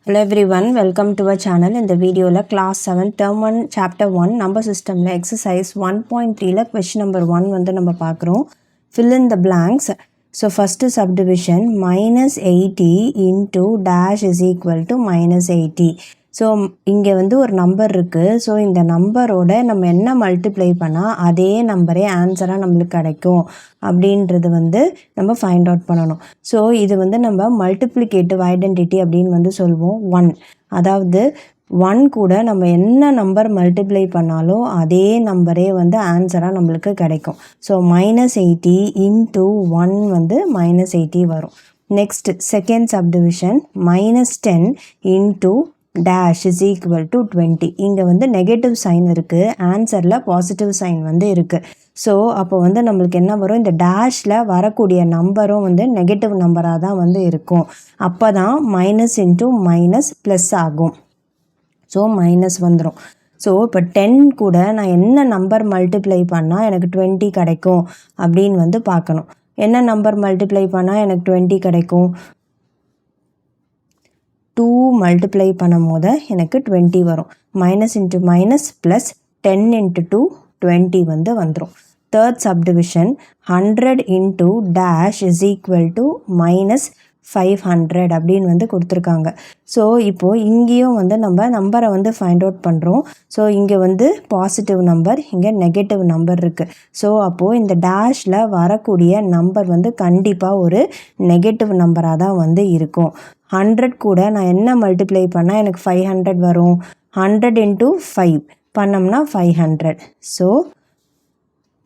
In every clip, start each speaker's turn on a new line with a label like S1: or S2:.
S1: Hello everyone, welcome to our channel. In the video la class 7 term 1 chapter 1 number system la exercise 1.3 la question number 1 வந்து நம்ம பார்க்குறோம். Fill in the blanks. So first subdivision minus 80 into dash is equal to minus 80. So இங்கே வந்து ஒரு number இருக்குது. So இந்த நம்பரோட நம்ம என்ன மல்டிப்ளை பண்ணால் அதே நம்பரே ஆன்சராக நம்மளுக்கு கிடைக்கும் அப்படின்றது வந்து நம்ம ஃபைண்ட் அவுட் பண்ணணும். ஸோ இது வந்து நம்ம மல்டிப்ளிகேட்டிவ் ஐடென்டிட்டி அப்படின்னு வந்து சொல்லுவோம். 1 அதாவது 1 கூட நம்ம என்ன நம்பர் மல்டிப்ளை பண்ணாலும் அதே நம்பரே வந்து ஆன்சராக நம்மளுக்கு கிடைக்கும். ஸோ மைனஸ் 80 இன்ட்டு 1 வந்து மைனஸ் 80 வரும். Next second subdivision minus 10 into dash is equal to 20. இங்கே வந்து நெகட்டிவ் சைன் இருக்குது, ஆன்சரில் பாசிட்டிவ் சைன் வந்து இருக்குது. ஸோ அப்போ வந்து நம்மளுக்கு என்ன வரும், இந்த டேஷில் வரக்கூடிய நம்பரும் வந்து நெகட்டிவ் நம்பராக தான் வந்து இருக்கும். அப்போ தான் மைனஸ் இன்ட்டு மைனஸ் ப்ளஸ் ஆகும். ஸோ மைனஸ் வந்துடும். ஸோ இப்போ 10 கூட நான் என்ன நம்பர் மல்டிப்ளை பண்ணால் எனக்கு 20 கிடைக்கும் அப்படின்னு வந்து பார்க்கணும். என்ன நம்பர் மல்டிப்ளை பண்ணால் எனக்கு 20 கிடைக்கும்? 2 மல்டிப்ளை பண்ணும் போது எனக்கு 20 வரும். Minus into minus plus 10 into 2 20 வந்து வந்துடும். Third subdivision 100 into dash is equal to minus 500 அப்படின்னு வந்து கொடுத்துருக்காங்க. ஸோ இப்போது இங்கேயும் வந்து நம்ம நம்பரை வந்து ஃபைண்ட் அவுட் பண்ணுறோம். ஸோ இங்கே வந்து பாசிட்டிவ் நம்பர், இங்கே நெகட்டிவ் நம்பர் இருக்குது. ஸோ அப்போது இந்த டேஷில் வரக்கூடிய நம்பர் வந்து கண்டிப்பாக ஒரு நெகட்டிவ் நம்பராக தான் வந்து இருக்கும். 100 கூட நான் என்ன மல்டிப்ளை பண்ணால் எனக்கு 500 வரும்? 100 இன்ட்டு 5 பண்ணோம்னா 500. ஸோ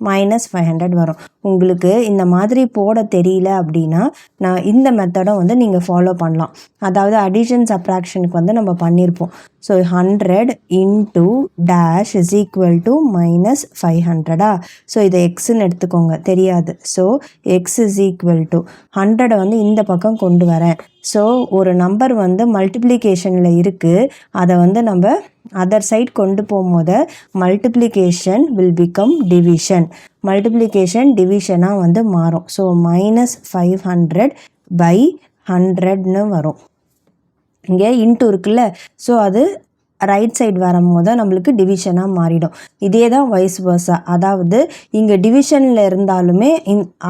S1: மைனஸ் 500 வரும். உங்களுக்கு இந்த மாதிரி போட தெரியல அப்படின்னா நான் இந்த மெத்தடை வந்து நீங்கள் ஃபாலோ பண்ணலாம். அதாவது அடிஷன் சப்ராக்ஷனுக்கு வந்து நம்ம பண்ணியிருப்போம். So 100 into dash is equal to minus 500. So இதை எக்ஸ்ன்னு எடுத்துக்கோங்க, தெரியாது. So x is equal to 100 வந்து இந்த பக்கம் கொண்டு வரேன். ஸோ ஒரு நம்பர் வந்து மல்டிப்ளிகேஷனில் இருக்குது, அதை வந்து நம்ம அதர் சைட் கொண்டு போகும்போது multiplication will become division, multiplication டிவிஷனாக வந்து மாறும். ஸோ மைனஸ் 500 பை 100ன்னு வரும். இங்கே இன்ட்டு இருக்குல்ல, ஸோ அது ரைட் சைடு வரும்போது நம்மளுக்கு டிவிஷனாக மாறிடும். இதே தான் வைஸ் வர்ஸா, அதாவது இங்கே டிவிஷனில் இருந்தாலுமே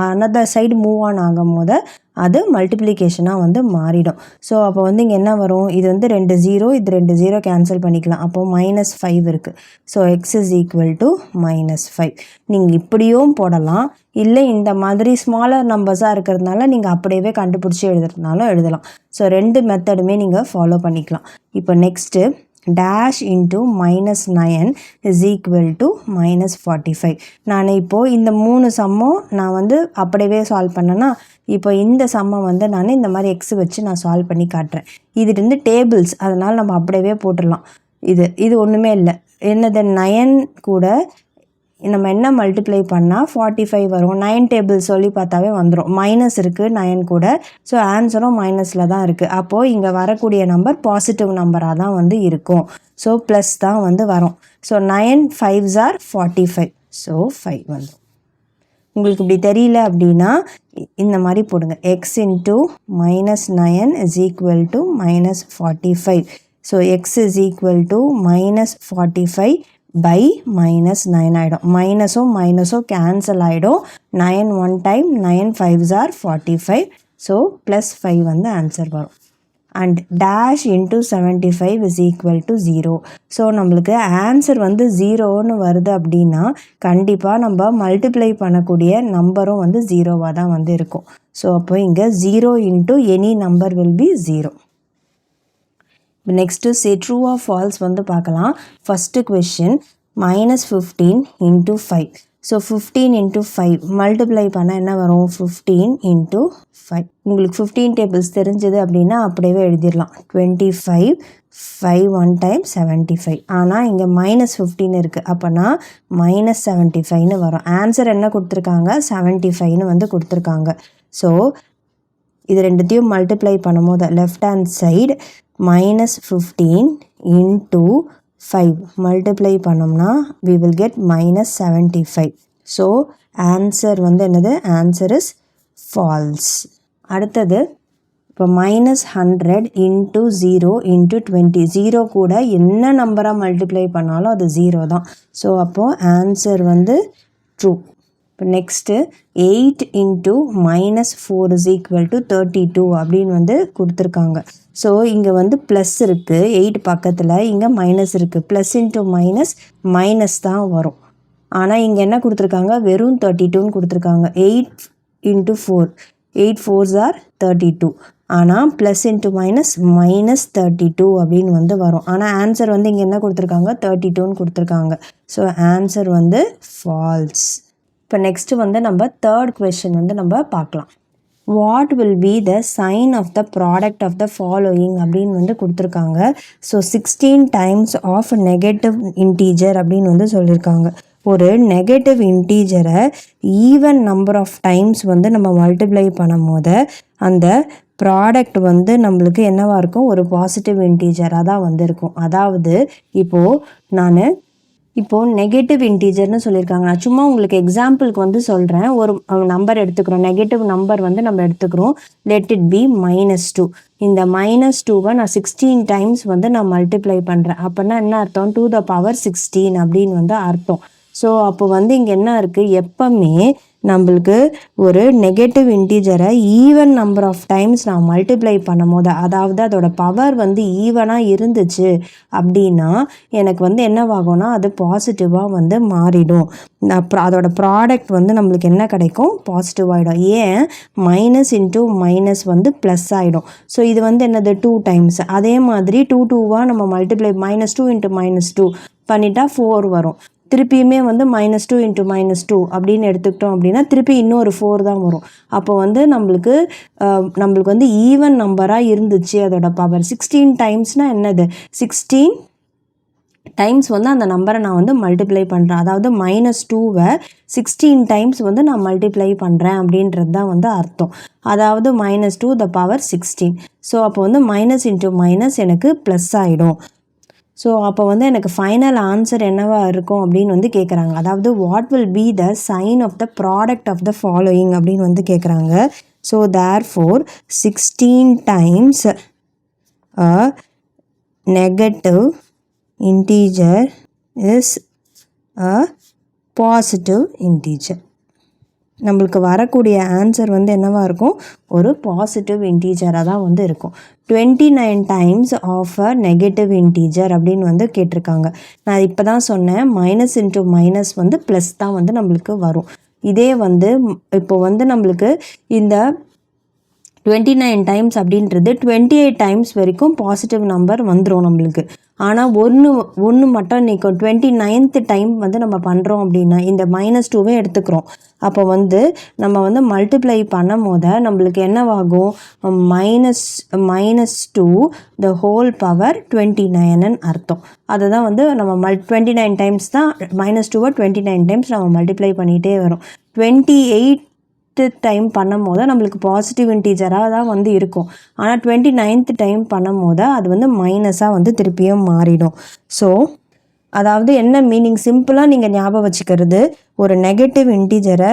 S1: அனதர் சைடு மூவ் ஆன் ஆகும் போது அது மல்டிப்ளிகேஷனாக வந்து மாறிடும். ஸோ அப்போ வந்து இங்கே என்ன வரும், இது வந்து 2 0, இது 2 0 கேன்சல் பண்ணிக்கலாம். அப்போது மைனஸ் 5 இருக்குது. So x is equal to minus 5. நீங்கள் இப்படியும் போடலாம், இல்லை இந்த மாதிரி ஸ்மாலர் நம்பர்ஸாக இருக்கிறதுனால நீங்கள் அப்படியே கண்டுபிடிச்சி எழுதுறதுனாலும் எழுதலாம். ஸோ 2 மெத்தடுமே நீங்கள் ஃபாலோ பண்ணிக்கலாம். இப்போ next dash into minus 9 is equal to minus 45. நான் இப்போது இந்த 3 சம்மும் நான் வந்து அப்படியே சால்வ் பண்ணேன்னா, இப்போ இந்த சம்மை வந்து நான் இந்த மாதிரி எக்ஸ் வச்சு நான் சால்வ் பண்ணி காட்டுறேன். இது வந்து டேபிள்ஸ், அதனால் நம்ம அப்படியே போட்டுடலாம். இது ஒன்றுமே இல்லை. என்னது 9 கூட நம்ம என்ன மல்டிப்ளை பண்ணால் 45 வரும். 9 டேபிள் சொல்லி பார்த்தாவே வந்துடும். மைனஸ் இருக்குது 9 கூட. ஸோ ஆன்சரும் மைனஸில் தான் இருக்குது. அப்போது இங்கே வரக்கூடிய நம்பர் பாசிட்டிவ் நம்பராக தான் வந்து இருக்கும். ஸோ ப்ளஸ் தான் வந்து வரும். So 9 5s are 45. ஸோ 5 வந்துடும். உங்களுக்கு இப்படி தெரியல அப்படின்னா இந்த மாதிரி போடுங்க. X into minus 9 is equal to minus 45. So x is equal to minus 45 by minus 9 ஆகிடும். மைனஸும் கேன்சல் ஆகிடும். 9 1 time, 9 5s are 45. So plus 5 வந்து ஆன்சர் வரும். And dash into 75 is equal to 0. So நம்மளுக்கு ஆன்சர் வந்து 0ன்னு வருது அப்படின்னா கண்டிப்பாக நம்ம மல்டிப்ளை பண்ணக்கூடிய நம்பரும் வந்து 0வாக தான் வந்து இருக்கும். ஸோ அப்போ இங்கே 0 into any number will be 0. Next say true or false வந்து பார்க்கலாம். First question minus 15 into 5. So 15 into 5 multiply பண்ணால் என்ன வரும்? 15 இன்ட்டு 5. உங்களுக்கு 15 டேபிள்ஸ் தெரிஞ்சது அப்படின்னா அப்படியே எழுதிடலாம். 25 5 1 டைம் 75. ஆனால் இங்கே மைனஸ் 15 இருக்குது, அப்போனா மைனஸ் 75ன்னு வரும். ஆன்சர் என்ன கொடுத்துருக்காங்க? 75ன்னு வந்து கொடுத்துருக்காங்க. ஸோ இது ரெண்டுத்தையும் மல்டிப்ளை பண்ணும்போது left hand side minus 15 into 5 multiply பண்ணோம்னா we will get minus 75. So answer வந்து என்னது? Answer is false. அடுத்தது இப்போ -100 இன்ட்டு 0 இன்ட்டு 20. 0 கூட என்ன நம்பராக மல்டிப்ளை பண்ணாலும் அது 0 தான். ஸோ அப்போது ஆன்சர் வந்து ட்ரூ. இப்போ next 8 into -4 is equal to 32 அப்படின்னு வந்து கொடுத்துருக்காங்க. ஸோ இங்கே வந்து ப்ளஸ் இருக்குது 8 பக்கத்தில், இங்கே மைனஸ் இருக்குது. ப்ளஸ் இன்ட்டு மைனஸ் தான் வரும். ஆனால் இங்கே என்ன கொடுத்துருக்காங்க, வெறும் 32ன்னு கொடுத்துருக்காங்க. 8 இன்ட்டு 4, 8 4s are 32. ஆனால் ப்ளஸ் இன்ட்டு -32 அப்படின்னு வந்து வரும். ஆனால் ஆன்சர் வந்து இங்கே என்ன கொடுத்துருக்காங்க, 32ன்னு கொடுத்துருக்காங்க. ஸோ ஆன்சர் வந்து ஃபால்ஸ். இப்போ நெக்ஸ்ட்டு வந்து நம்ம தேர்ட் கொஸ்டின் வந்து நம்ம பார்க்கலாம். What will be the sign of the product of the following அப்படின்னு வந்து கொடுத்துருக்காங்க. So 16 times of negative integer அப்படின்னு வந்து சொல்லியிருக்காங்க. ஒரு நெகட்டிவ் இன்டீஜரை ஈவன் நம்பர் ஆஃப் டைம்ஸ் வந்து நம்ம மல்டிப்ளை பண்ணும் போது அந்த ப்ராடக்ட் வந்து நம்மளுக்கு என்னவாக இருக்கும், ஒரு பாசிட்டிவ் இன்டீஜராக தான் வந்து இருக்கும். அதாவது இப்போது நெகட்டிவ் இன்டீஜர்னு சொல்லியிருக்காங்க. நான் சும்மா உங்களுக்கு எக்ஸாம்பிளுக்கு வந்து சொல்கிறேன். ஒரு நம்பர் எடுத்துக்கிறோம், நெகட்டிவ் நம்பர் வந்து நம்ம எடுத்துக்கிறோம். Let it be -2. இந்த -2வை நான் 16 டைம்ஸ் வந்து நான் மல்டிப்ளை பண்ணுறேன். அப்படின்னா என்ன அர்த்தம், 2^16 அப்படின்னு வந்து அர்த்தம். ஸோ அப்போ வந்து இங்கே என்ன இருக்குது, எப்பவுமே நம்மளுக்கு ஒரு நெகட்டிவ் இன்டீஜரை ஈவன் நம்பர் ஆஃப் டைம்ஸ் நான் மல்டிப்ளை பண்ணும் போது, அதாவது அதோட பவர் வந்து ஈவனாக இருந்துச்சு அப்படின்னா எனக்கு வந்து என்னவாகும்னா அது பாசிட்டிவாக வந்து மாறிடும். அப்புறம் அதோட ப்ராடக்ட் வந்து நம்மளுக்கு என்ன கிடைக்கும், பாசிட்டிவ் ஆகிடும். ஏன், மைனஸ் இன்ட்டு மைனஸ் வந்து ப்ளஸ் ஆகிடும். ஸோ இது வந்து என்னது 2 டைம்ஸ். அதே மாதிரி 2 நம்ம மல்டிப்ளை -2 இன்ட்டு -2 பண்ணிட்டா 4 வரும். திருப்பியுமே வந்து -2 இன்ட்டு -2 அப்படின்னு எடுத்துக்கிட்டோம் அப்படின்னா திருப்பி இன்னொரு 4 தான் வரும். அப்போ வந்து நம்மளுக்கு வந்து ஈவன் நம்பராக இருந்துச்சு அதோட பவர். 16 டைம்ஸ்னால் என்னது, 16 டைம்ஸ் வந்து அந்த நம்பரை நான் வந்து மல்டிப்ளை பண்ணுறேன். அதாவது -2வை 16 டைம்ஸ் வந்து நான் மல்டிப்ளை பண்ணுறேன் அப்படின்றது தான் வந்து அர்த்தம். அதாவது -2 த பவர் 16. ஸோ அப்போ வந்து மைனஸ் இன்ட்டு மைனஸ் எனக்கு ப்ளஸ் ஆகிடும். ஸோ அப்போ வந்து எனக்கு ஃபைனல் ஆன்சர் என்னவா இருக்கும் அப்படின்னு வந்து கேட்குறாங்க. அதாவது what will be the sign of the product of the following அப்படின்னு வந்து கேட்குறாங்க. So therefore 16 times a negative integer is a positive integer. நம்மளுக்கு வரக்கூடிய ஆன்சர் வந்து என்னவாக இருக்கும், ஒரு பாசிட்டிவ் இன்டீஜராக தான் வந்து இருக்கும். 29 times of a negative integer அப்படின்னு வந்து கேட்டிருக்காங்க. நான் இப்போ தான் சொன்னேன், மைனஸ் இன்ட்டு மைனஸ் வந்து ப்ளஸ் தான் வந்து நம்மளுக்கு வரும். இதே வந்து இப்போ வந்து நம்மளுக்கு இந்த 29 டைம்ஸ் அப்படின்றது 28 டைம்ஸ் வரைக்கும் பாசிட்டிவ் நம்பர் வந்துடும் நம்மளுக்கு. ஆனால் ஒன்று மட்டும் நிற்கும். 29th டைம் வந்து நம்ம பண்ணுறோம் அப்படின்னா இந்த -2வே எடுத்துக்கிறோம். அப்போ வந்து நம்ம வந்து மல்டிப்ளை பண்ணும் போது நம்மளுக்கு என்னவாகும், -2 த ஹோல் பவர் 29ன்னு அர்த்தம். அதுதான் வந்து நம்ம 29 டைம்ஸ் தான் -2வை 29 டைம்ஸ் நம்ம மல்டிப்ளை பண்ணிகிட்டே வரோம். 28 டைம் பண்ணும் போது நம்மளுக்கு பாசிட்டிவ் இன்டீஜராக தான் வந்து இருக்கும். ஆனால் 29th டைம் பண்ணும் போது அது வந்து மைனஸாக வந்து திருப்பியும் மாறிடும். ஸோ அதாவது என்ன மீனிங், சிம்பிளாக நீங்கள் ஞாபகம் வச்சுக்கிறது, ஒரு நெகட்டிவ் இன்டீஜரை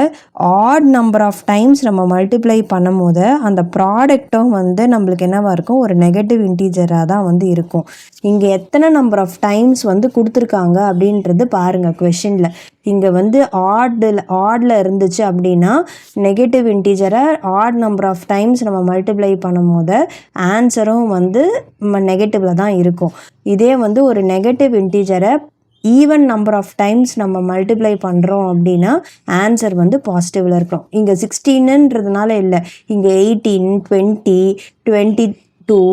S1: ஆட் நம்பர் ஆஃப் டைம்ஸ் நம்ம மல்டிப்ளை பண்ணும் போது அந்த ப்ராடக்டும் வந்து நம்மளுக்கு என்னவாக இருக்கும், ஒரு நெகட்டிவ் இன்டீஜராக தான் வந்து இருக்கும். இங்கே எத்தனை நம்பர் ஆஃப் டைம்ஸ் வந்து கொடுத்துருக்காங்க அப்படின்றது பாருங்கள் கொஷினில். இங்கே வந்து ஆடில் இருந்துச்சு அப்படின்னா நெகட்டிவ் இன்டீஜரை ஆட் நம்பர் ஆஃப் டைம்ஸ் நம்ம மல்டிப்ளை பண்ணும் போது ஆன்சரும் வந்து நெகட்டிவில் தான் இருக்கும். இதே வந்து ஒரு நெகட்டிவ் இன்டீஜரை ஈவன் நம்பர் ஆஃப் டைம்ஸ் நம்ம மல்டிப்ளை பண்ணுறோம் அப்படின்னா ஆன்சர் வந்து பாசிட்டிவில் இருக்கும். இங்கே 16ன்றதுனால இல்லை, இங்கே 18, 20, 22,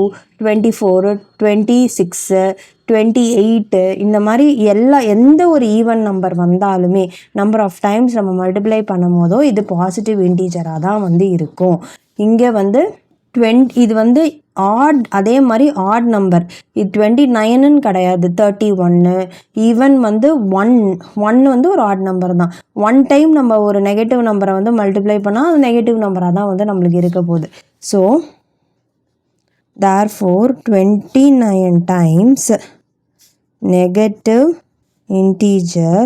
S1: 24, 26, 28 இந்த மாதிரி எந்த ஒரு ஈவன் நம்பர் வந்தாலுமே நம்பர் ஆஃப் டைம்ஸ் நம்ம மல்டிப்ளை பண்ணும் போதோ இது பாசிட்டிவ் இன்டீஜராக தான் வந்து இருக்கும். இங்கே வந்து இது வந்து ஆட், அதே மாதிரி ஆட் நம்பர் இது 29ன்னு கிடையாது, 31. ஈவன் வந்து 1 வந்து ஒரு ஆட் நம்பர் தான். 1 டைம் நம்ம ஒரு நெகட்டிவ் நம்பரை வந்து மல்டிப்ளை பண்ணால் அது நெகட்டிவ் நம்பராக தான் வந்து நம்மளுக்கு இருக்க போகுது. So therefore 29 times negative integer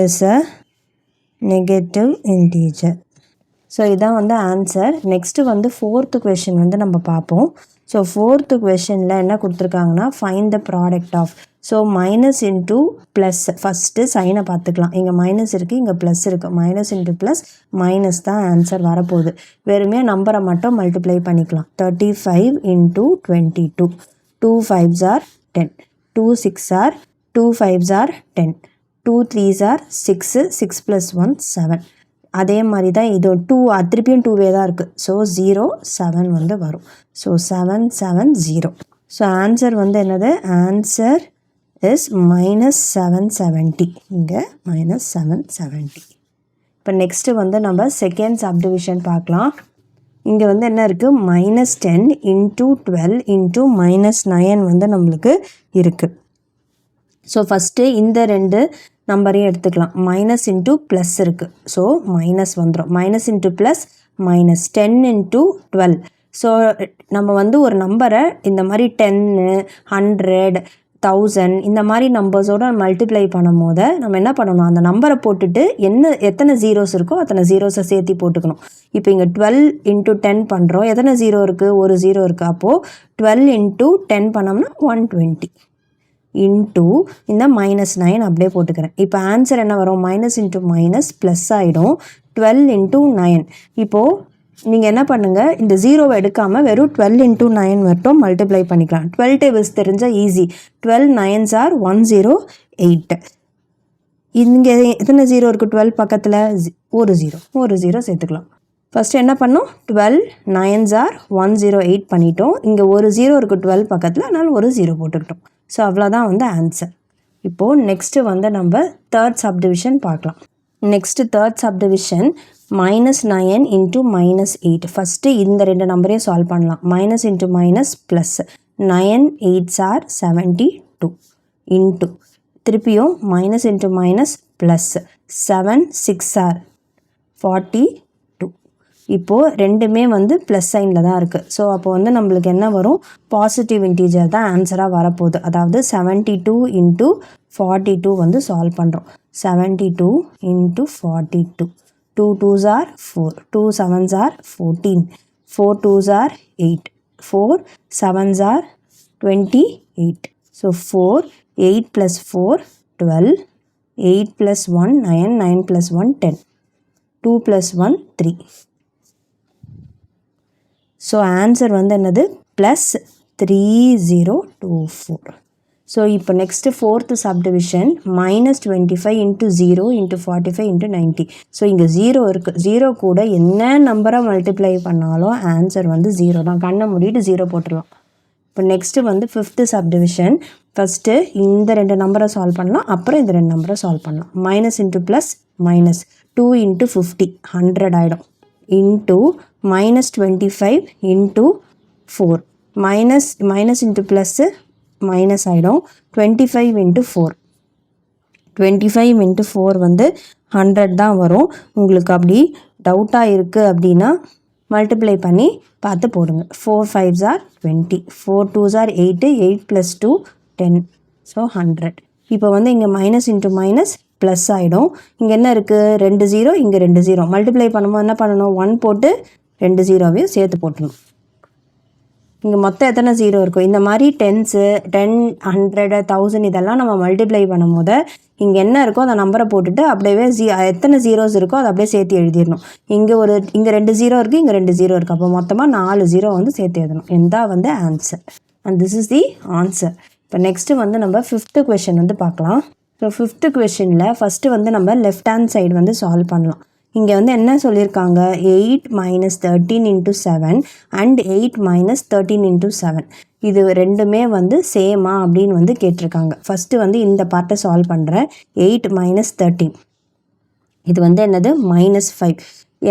S1: is a negative integer. So இதான் வந்து ஆன்சர். நெக்ஸ்ட்டு வந்து 4th கொஷின் வந்து நம்ம பார்ப்போம். ஸோ 4th கொஷனில் என்ன கொடுத்துருக்காங்கன்னா find the product of. So minus into plus. First சைனை பார்த்துக்கலாம். இங்கே மைனஸ் இருக்குது, இங்கே ப்ளஸ் இருக்குது. மைனஸ் இன்ட்டு ப்ளஸ் மைனஸ் தான் ஆன்சர் வரப்போகுது. வெறுமே நம்பரை மட்டும் மல்டிப்ளை பண்ணிக்கலாம். 35 into 22. 2 5s are 10. 2 6 are 2 5s are 10. 2 3s are 6. 6 + 1 7. அதே மாதிரி தான் இது 2 திருப்பியும் 2வே தான் இருக்குது. ஸோ 0 7 வந்து வரும். ஸோ 7 7 0. ஸோ ஆன்சர் வந்து என்னது? Answer is -770. இங்கே -770. இப்போ நெக்ஸ்ட்டு வந்து நம்ம செகண்ட் சப்டிவிஷன் பார்க்கலாம். இங்கே வந்து என்ன இருக்குது? -10 இன்ட்டு 12 இன்ட்டு -9 வந்து நம்மளுக்கு இருக்குது. ஸோ ஃபஸ்ட்டு இந்த ரெண்டு நம்பரையும் எடுத்துக்கலாம். மைனஸ் இன்ட்டு ப்ளஸ் இருக்குது. ஸோ மைனஸ் வந்துடும். Minus into plus minus 10 into 12. So நம்ம வந்து ஒரு நம்பரை இந்த மாதிரி 10 100 1000 இந்த மாதிரி நம்பர்ஸோடு மல்டிப்ளை பண்ணும் போது நம்ம என்ன பண்ணணும்? அந்த நம்பரை போட்டுட்டு எத்தனை ஜீரோஸ் இருக்கோ அத்தனை ஜீரோஸை சேர்த்து போட்டுக்கணும். இப்போ இங்கே 12 இன்ட்டு 10 பண்ணுறோம். எத்தனை ஜீரோ இருக்குது? ஒரு ஜீரோ இருக்குது. அப்போது 12 இன்ட்டு 10 பண்ணோம்னா 120 இன்ட்டு இந்த -9 அப்படியே போட்டுக்கிறேன். இப்போ ஆன்சர் என்ன வரும்? மைனஸ் இன்ட்டு மைனஸ் ப்ளஸ் ஆகிடும். 12 இன்ட்டு 9. இப்போது நீங்கள் என்ன பண்ணுங்கள்? இந்த ஜீரோவை எடுக்காமல் வெறும் 12 இன்ட்டு 9 மட்டும் மல்டிப்ளை பண்ணிக்கலாம். 12 டேபிள்ஸ் தெரிஞ்சால் ஈஸி. 12 9s are 108. இங்கே எத்தனை ஜீரோ இருக்குது? 12 பக்கத்தில் ஒரு ஜீரோ சேர்த்துக்கலாம். ஃபஸ்ட்டு என்ன பண்ணோம்? 12 9s are 108 பண்ணிட்டோம். இங்கே ஒரு ஜீரோ இருக்குது 12 பக்கத்தில், அதனால் ஒரு ஜீரோ போட்டுக்கிட்டோம். ஸோ அவ்வளோதான் வந்து ஆன்சர். இப்போது நெக்ஸ்ட்டு வந்து நம்ம தேர்ட் சப்டிவிஷன் பார்க்கலாம். Next third subdivision -9 into -8. First இந்த ரெண்டு நம்பரையும் சால்வ் பண்ணலாம். Minus into minus plus. 9 8s are 72 into திருப்பியும் minus into minus plus 7 6 are 42. இப்போது ரெண்டுமே வந்து ப்ளஸ் சைனில் தான் இருக்குது. ஸோ அப்போ வந்து நம்மளுக்கு என்ன வரும்? பாசிட்டிவ் இன்டீஜர் தான் ஆன்சராக வரப்போகுது. அதாவது 72 இன்ட்டு 42 வந்து சால்வ் பண்ணுறோம். 72 into 42. 2 2s are 4. 2 7s are 14. 4 2s are 8. 4 7s are 28. So 4 8 plus 4 12. 8 plus 1 9. 9 plus 1 10. 2 plus 1 3. So answer வந்து என்னது? +3024. ஸோ இப்போ next fourth subdivision -25 into 0 into 45 into 90. So இங்கே 0 இருக்குது. 0 கூட என்ன நம்பரை மல்டிப்ளை பண்ணாலும் ஆன்சர் வந்து 0 தான். கண்ணை மூடிட்டு 0 போட்டுடலாம். இப்போ நெக்ஸ்ட்டு வந்து ஃபிஃப்த்து சப்டிவிஷன். ஃபஸ்ட்டு இந்த ரெண்டு நம்பரை சால்வ் பண்ணலாம், அப்புறம் இந்த ரெண்டு நம்பரை சால்வ் பண்ணலாம். Minus into plus minus 2 into 50 100 ஆகிடும். Into -25 into 4 minus into plus minus ஆகிடும். 25 இன்ட்டு 4. 25 இன்ட்டு 4 வந்து 100 தான் வரும். உங்களுக்கு அப்படி டவுட்டாக இருக்குது அப்படின்னா மல்டிப்ளை பண்ணி பார்த்து போடுங்க. 4 5s are 20. 4 2s are 8. 8 + 2 10. So 100. இப்போ வந்து இங்கே மைனஸ் இன்ட்டு மைனஸ் ப்ளஸ் ஆகிடும். இங்கே என்ன இருக்குது? 2 0, இங்கே 2 0. மல்டிப்ளை பண்ணும்போது என்ன பண்ணணும்? 1 போட்டு 2 0வையும் சேர்த்து போட்டணும். இங்கே மொத்தம் எத்தனை ஜீரோ இருக்கும்? இந்த மாதிரி 10s 10 100 1000 இதெல்லாம் நம்ம மல்டிப்ளை பண்ணும் போது இங்கே என்ன இருக்கோ அந்த நம்பரை போட்டுட்டு அப்படியே எத்தனை ஜீரோஸ் இருக்கோ அதை அப்படியே சேர்த்து எழுதிடணும். இங்கே 2 0 இருக்குது, இங்கே 2 0 இருக்குது. அப்போ மொத்தமாக 4 0 வந்து சேர்த்து எழுதணும். இதுதான் வந்து answer. And this is the answer. இப்போ நெக்ஸ்ட்டு வந்து நம்ம 5th கொஷின் வந்து பார்க்கலாம். ஸோ 5th கொஷினில் ஃபஸ்ட்டு வந்து நம்ம லெஃப்ட் ஹேண்ட் சைடு வந்து சால்வ் பண்ணலாம். இங்கே வந்து என்ன சொல்லியிருக்காங்க? 8 - 13 இன்ட்டு 7 அண்ட் 8 - 13 இன்ட்டு 7. இது ரெண்டுமே வந்து சேமா அப்படின்னு வந்து கேட்டிருக்காங்க. ஃபஸ்ட்டு வந்து இந்த பார்ட்டை சால்வ் பண்ணுறேன். 8 - 13 இது வந்து என்னது? -5.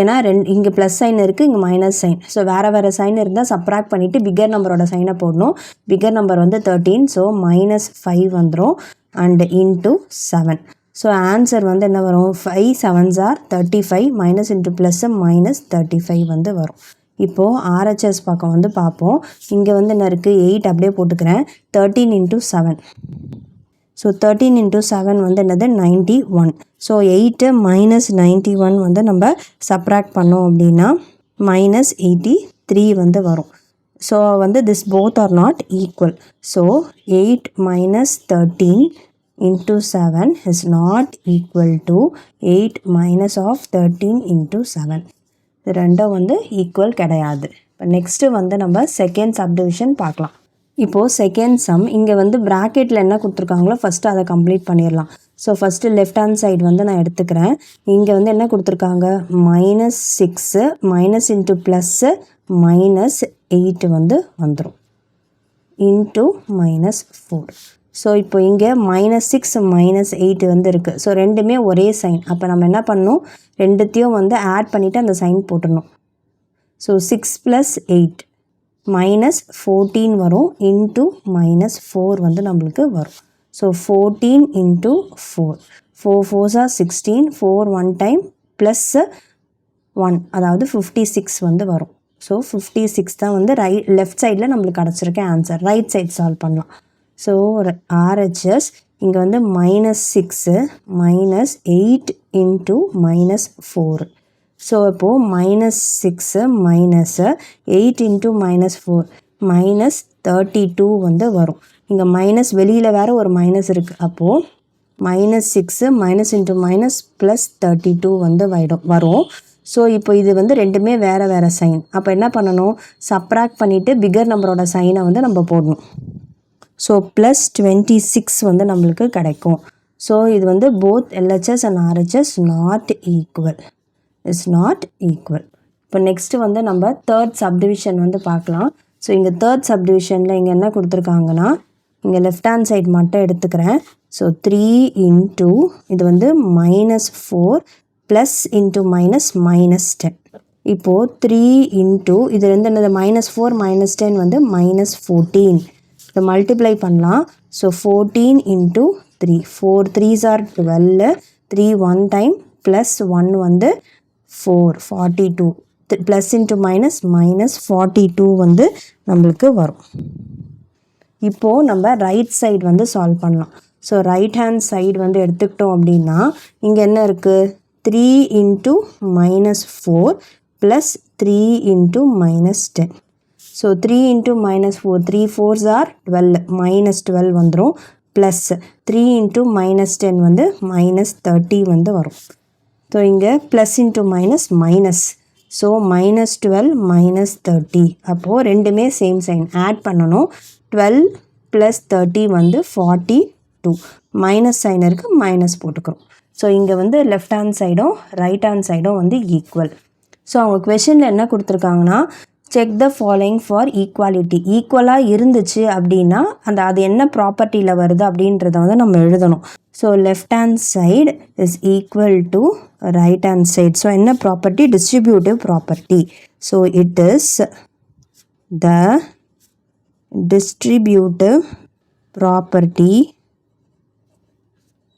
S1: ஏன்னா இங்கே ப்ளஸ் சைன் இருக்குது, இங்கே மைனஸ் சைன். ஸோ வேறு சைன் இருந்தால் சப்ராக்ட் பண்ணிவிட்டு பிக்கர் நம்பரோட சைனை போடணும். பிக்கர் நம்பர் வந்து 13. ஸோ -5 வந்துடும். And into 7. ஸோ ஆன்சர் வந்து என்ன வரும்? 5 7s are 35. Minus into plus -35 வந்து வரும். இப்போது RHS பக்கம் வந்து பார்ப்போம். இங்கே வந்து என்ன இருக்குது? 8 அப்படியே போட்டுக்கிறேன். 13 இன்ட்டு 7. ஸோ 13 into 7 வந்து என்னது 91. ஸோ 8 minus 91 வந்து நம்ம சப்ராக்ட் பண்ணோம் அப்படின்னா -83 வந்து வரும். ஸோ வந்து this both are not equal. So 8 minus 13 into 7 is not equal to 8 minus of 13 into 7. இது ரெண்டும் வந்து ஈக்குவல் கிடையாது. இப்போ நெக்ஸ்ட்டு வந்து நம்ம செகண்ட் சப்டிவிஷன் பார்க்கலாம். இப்போது செகண்ட் சம் இங்கே வந்து ப்ராக்கெட்டில் என்ன கொடுத்துருக்காங்களோ ஃபஸ்ட்டு அதை கம்ப்ளீட் பண்ணிடலாம். So first left hand side வந்து நான் எடுத்துக்கிறேன். இங்கே வந்து என்ன கொடுத்துருக்காங்க -6 மைனஸ் இன்ட்டு ப்ளஸ்ஸு -8 வந்து வந்துடும் இன்ட்டு -4. ஸோ இப்போ இங்கே -6 -8 வந்து இருக்குது. ஸோ ரெண்டுமே ஒரே சைன். அப்போ நம்ம என்ன பண்ணணும், ரெண்டுத்தையும் வந்து ஆட் பண்ணிவிட்டு அந்த சைன் போட்டுடணும். ஸோ 6 + 8 -14 வரும் இன்ட்டு -4 வந்து நம்மளுக்கு வரும். So 14 into 4. 4 4s are 16. 4 1 time plus 1 அதாவது 56 வந்து வரும். ஸோ 56 தான் வந்து லெஃப்ட் சைடில் நம்மளுக்கு கிடச்சிருக்க ஆன்சர். ரைட் சைட் சால்வ் பண்ணலாம். ஸோ RHS இங்கே வந்து -6 -8 into -4. ஸோ இப்போது -6 -8 into -4 -32 வந்து வரும். இங்கே மைனஸ் வெளியில் வேறு ஒரு மைனஸ் இருக்குது. அப்போது -6 மைனஸ் இன்ட்டு மைனஸ் ப்ளஸ் 32 வந்து வரும். ஸோ இப்போ இது வந்து ரெண்டுமே வேறு வேறு சைன். அப்போ என்ன பண்ணணும், சப்ராக்ட் பண்ணிவிட்டு பிகர் நம்பரோட சைனை வந்து நம்ம போடணும். ஸோ +26 வந்து நம்மளுக்கு கிடைக்கும். ஸோ இது வந்து both LHS and RHS not equal. Is not equal. இப்போ நெக்ஸ்ட்டு வந்து நம்ம தேர்ட் சப்டிவிஷன் வந்து பார்க்கலாம். ஸோ இங்கே தேர்ட் சப்டிவிஷனில் இங்கே என்ன கொடுத்துருக்காங்கன்னா, இங்கே லெஃப்ட் ஹேண்ட் சைட் மட்டும் எடுத்துக்கிறேன். ஸோ 3 into இது வந்து -4 ப்ளஸ் இன்ட்டு -10. இப்போது 3 into இது வந்து என்னது -4 -10 வந்து -14. இதை மல்டிப்ளை பண்ணலாம். So 14 into 3. 4 3s are 12. 3 1 time plus 1 வந்து 4 42. ப்ளஸ் இன்ட்டு -42 வந்து நம்மளுக்கு வரும். இப்போது நம்ம ரைட் சைடு வந்து சால்வ் பண்ணலாம். ஸோ ரைட் ஹேண்ட் சைடு வந்து எடுத்துக்கிட்டோம் அப்படின்னா இங்கே என்ன இருக்குது, 3 into -4 plus 3 into -10. So 3 into -4 3 4s are 12 -12 வந்துடும். ப்ளஸ் 3 into -10 வந்து -30 வந்து வரும். ஸோ இங்கே ப்ளஸ் இன்ட்டு மைனஸ். ஸோ -12 -30. அப்போது ரெண்டுமே சேம் சைன் ஆட் பண்ணணும். 12 + 30 வந்து 42. மைனஸ் சைன் இருக்குது, மைனஸ் போட்டுக்கிறோம். ஸோ இங்கே வந்து லெஃப்ட் ஹேண்ட் சைடும் ரைட் ஹேண்ட் சைடும் வந்து ஈக்குவல். ஸோ அவங்க கொஷனில் என்ன கொடுத்துருக்காங்கன்னா, check the following for equality. ஈக்குவலாக இருந்துச்சு அப்படின்னா அது என்ன ப்ராப்பர்ட்டியில் வருது அப்படின்றத வந்து நம்ம எழுதணும். So left hand side is equal to right hand side. So என்ன property, distributive property. So it is the distributive property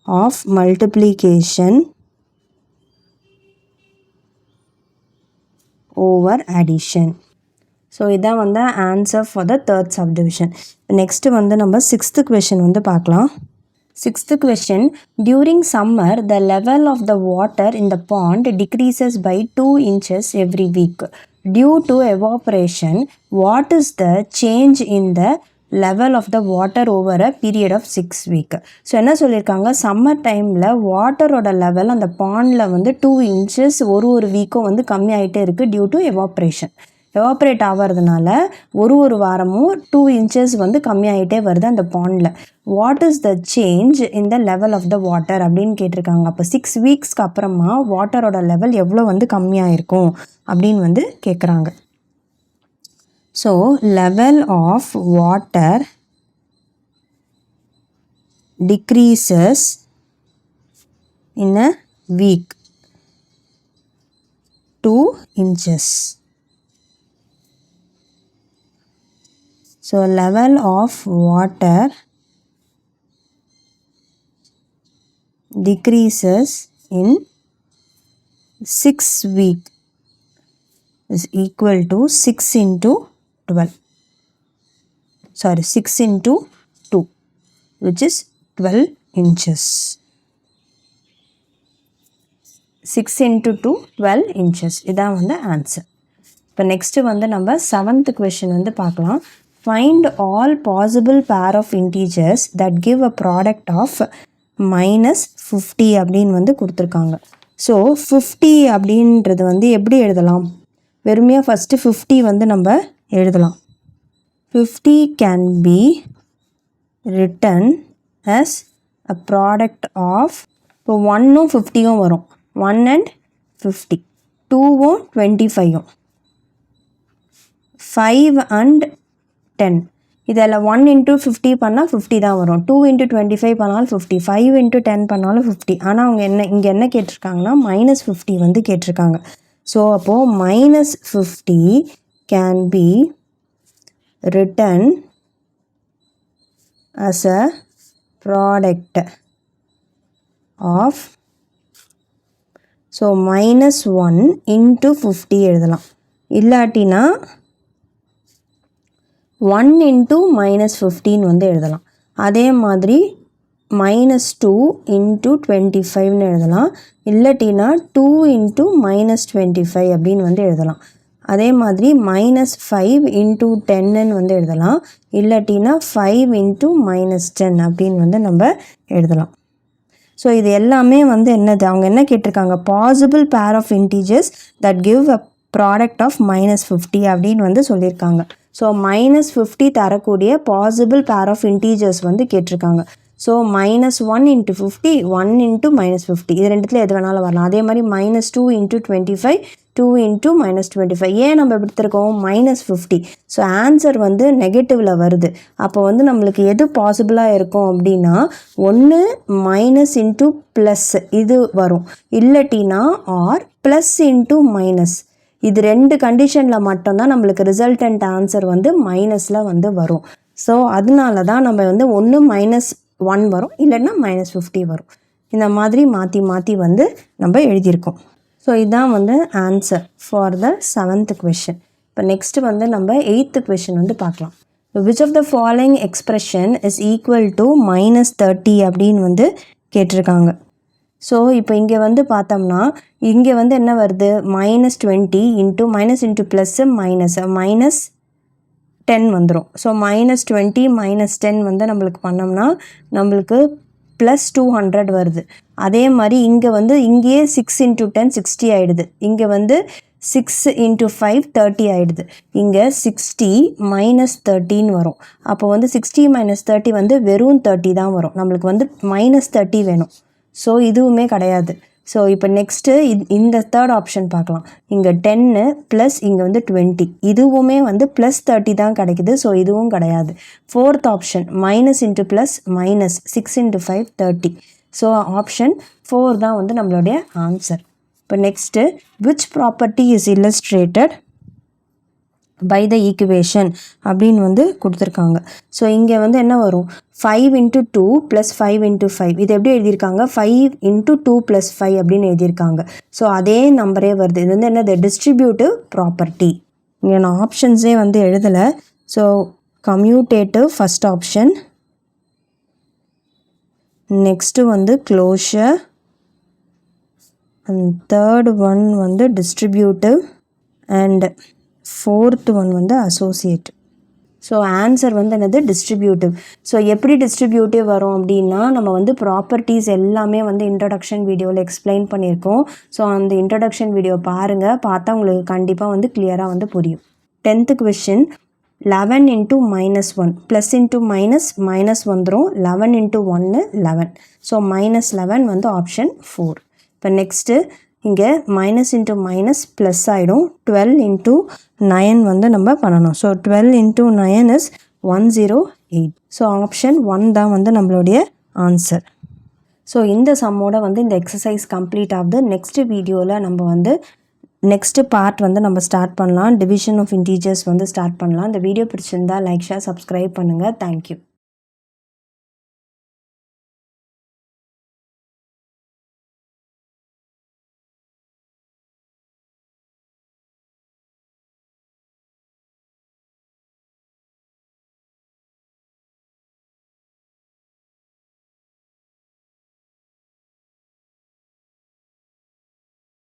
S1: of multiplication over addition. So இதான் வந்து answer for the third subdivision. Next வந்து நம்ம 6th question வந்து பார்க்கலாம். 6th question, during summer the level of the water in the pond decreases by 2 inches every week. Due to evaporation, what is the change in the level of the water over a period of 6 weeks? So என்ன சொல்லியிருக்காங்க, summer டைமில் வாட்டரோட level அந்த பாண்டில் வந்து 2 inches ஒரு வீக்கும் வந்து கம்மியாகிட்டே இருக்குது டியூ டு எவாப்ரேஷன். எவாப்ரேட் ஆகிறதுனால ஒரு வாரமும் 2 inches வந்து கம்மியாகிட்டே வருது அந்த பாண்டில். What is the change in the level of the water அப்படின்னு கேட்டிருக்காங்க. அப்போ 6 weeksக்கு அப்புறமா வாட்டரோட லெவல் எவ்வளோ வந்து கம்மியாக இருக்கும் அப்படின்னு வந்து கேட்குறாங்க. So level of water decreases in a week 2 inches. So level of water decreases in 6 weeks is equal to 6 into 12. Sorry, 6 into 2, which is 12 inches. 6 into 2 12 inches. இதான் வந்து ஆன்சர். இப்போ நெக்ஸ்ட்டு வந்து நம்ம 7th கொஷின் வந்து பார்க்கலாம். Find all possible pair of integers that give a product of -50 அப்படின்னு வந்து கொடுத்துருக்காங்க. ஸோ 50 அப்படின்றது வந்து எப்படி எழுதலாம்? வெறுமையாக ஃபஸ்ட்டு 50 வந்து நம்ம எழுதலாம். 50 can be written as a product of, இப்போ 1ம் 50ம் வரும், 1 and 50, 2ம் 25ம், 5 and 10. இதில் 1 into 50 பண்ணால் 50 தான் வரும், 2 into 25 பண்ணாலும் 50, 5 into 10 பண்ணாலும் 50. ஆனால் அவங்க இங்கே என்ன கேட்டிருக்காங்கன்னா -50 வந்து கேட்டிருக்காங்க. ஸோ அப்போது -50 can be written as a product of, so -1 into 50 எழுதலாம். இல்லாட்டினா 1 into -15 வந்து எழுதலாம். அதே மாதிரி -2 into 25ன்னு எழுதலாம். இல்லாட்டினா 2 into -25 அப்படின்னு வந்து எழுதலாம். அதே மாதிரி -5 into 10ன்னு வந்து எழுதலாம். இல்லாட்டினா 5 into -10 அப்படின்னு வந்து நம்ம எழுதலாம். ஸோ இது எல்லாமே வந்து என்னது, அவங்க என்ன கேட்டிருக்காங்க, possible pair of integers that give a product of -50 அப்படின்னு வந்து சொல்லியிருக்காங்க. ஸோ -50 தரக்கூடிய பாசிபிள் பேர் ஆஃப் இன்டீஜர்ஸ் வந்து கேட்டிருக்காங்க. ஸோ -1 into 50, 1 into -50, இது ரெண்டுத்தில் எது வேணாலும் வரலாம். அதே மாதிரி -2 into 25, 2 into -25. ஏன் நம்ம எப்படி இருக்கோம், -50. ஸோ ஆன்சர் வந்து நெகட்டிவில் வருது. அப்போ வந்து நம்மளுக்கு எது பாசிபிளாக இருக்கும் அப்படின்னா, ஒன்று மைனஸ் இன்ட்டு ப்ளஸ் இது வரும், இல்லாட்டினா ஆர் ப்ளஸ் இன்ட்டு மைனஸ். இது ரெண்டு கண்டிஷனில் மட்டும்தான் நம்மளுக்கு ரிசல்டன்ட் ஆன்சர் வந்து மைனஸில் வந்து வரும். ஸோ அதனால தான் நம்ம வந்து ஒன்று -1 வரும், இல்லைன்னா -50 வரும். இந்த மாதிரி மாற்றி மாற்றி வந்து நம்ம எழுதியிருக்கோம். ஸோ இதுதான் வந்து answer for the 7th question. இப்போ நெக்ஸ்ட் வந்து நம்ம 8th கொஷின் வந்து பார்க்கலாம். Which of the following expression is equal to -30 அப்படின்னு வந்து கேட்டிருக்காங்க. ஸோ இப்போ இங்கே வந்து பார்த்தோம்னா இங்கே வந்து என்ன வருது, -20 இன்ட்டு மைனஸ் இன்ட்டு ப்ளஸ்ஸு -10 வந்துடும். ஸோ -20 -10 வந்து நம்மளுக்கு பண்ணோம்னா நம்மளுக்கு +200 வருது. அதே மாதிரி இங்கே வந்து இங்கேயே 6 into 10 60 ஆகிடுது. இங்கே வந்து 6 into 5 30 ஆகிடுது. இங்கே 60 -13 வரும். அப்போ வந்து 60 - 30 வந்து வெறும் 30 தான் வரும். நம்மளுக்கு வந்து -30 வேணும். ஸோ இதுவுமே கிடையாது. ஸோ இப்போ நெக்ஸ்ட்டு இந்த தேர்ட் ஆப்ஷன் பார்க்கலாம். இங்கே 10 ப்ளஸ் இங்கே வந்து 20, இதுவுமே வந்து +30 தான் கிடைக்குது. ஸோ இதுவும் கிடையாது. Fourth option minus into plus minus 6 into 5 30. So option 4 தான் வந்து நம்மளுடைய ஆன்சர். இப்போ next which property is illustrated by the equation அப்படின்னு வந்து கொடுத்துருக்காங்க. ஸோ இங்கே வந்து என்ன வரும், 5 into 2 + 5 into 5. இது எப்படி எழுதியிருக்காங்க, 5 into 2 + 5 அப்படின்னு எழுதியிருக்காங்க. ஸோ அதே நம்பரே வருது. இது வந்து என்னது, டிஸ்ட்ரிபியூட்டிவ் ப்ராப்பர்ட்டி. இங்கே நான் ஆப்ஷன்ஸே வந்து எழுதலை. So commutative first option, next வந்து க்ளோஷர், அண்ட் தேர்ட் ஒன் வந்து டிஸ்ட்ரிபியூட்டிவ், அண்ட் ஃபோர்த் ஒன் வந்து அசோசியேட். ஸோ ஆன்சர் வந்து என்னது, டிஸ்ட்ரிபியூட்டிவ். ஸோ எப்படி டிஸ்ட்ரிபியூட்டிவ் வரும் அப்படின்னா, நம்ம வந்து ப்ராப்பர்ட்டிஸ் எல்லாமே வந்து இன்ட்ரடக்ஷன் வீடியோவில் எக்ஸ்பிளைன் பண்ணியிருக்கோம். ஸோ அந்த இன்ட்ரடக்ஷன் வீடியோ பாருங்கள், பார்த்தா உங்களுக்கு கண்டிப்பாக வந்து கிளியராக வந்து புரியும். 10th question 11 into -1 plus into minus வந்துடும். 11 into 1 11. ஸோ -11 வந்து ஆப்ஷன் 4. இப்போ நெக்ஸ்ட்டு இங்கே மைனஸ் இன்ட்டு மைனஸ் ப்ளஸ் ஆகிடும். 12 into 9 வந்து நம்ம பண்ணணும். So 12 into 9 is 108. So option 1 தான் வந்து நம்மளுடைய ஆன்சர். ஸோ இந்த சம்மோட வந்து இந்த எக்ஸசைஸ் கம்ப்ளீட் ஆகுது. நெக்ஸ்ட் வீடியோவில் நம்ம வந்து நெக்ஸ்ட்டு பார்ட் வந்து நம்ம ஸ்டார்ட் பண்ணலாம். டிவிஷன் ஆஃப் இன்டீஜர்ஸ் வந்து ஸ்டார்ட் பண்ணலாம். இந்த வீடியோ பிடிச்சிருந்தா லைக், ஷேர், சப்ஸ்கிரைப் பண்ணுங்கள். தேங்க்யூ.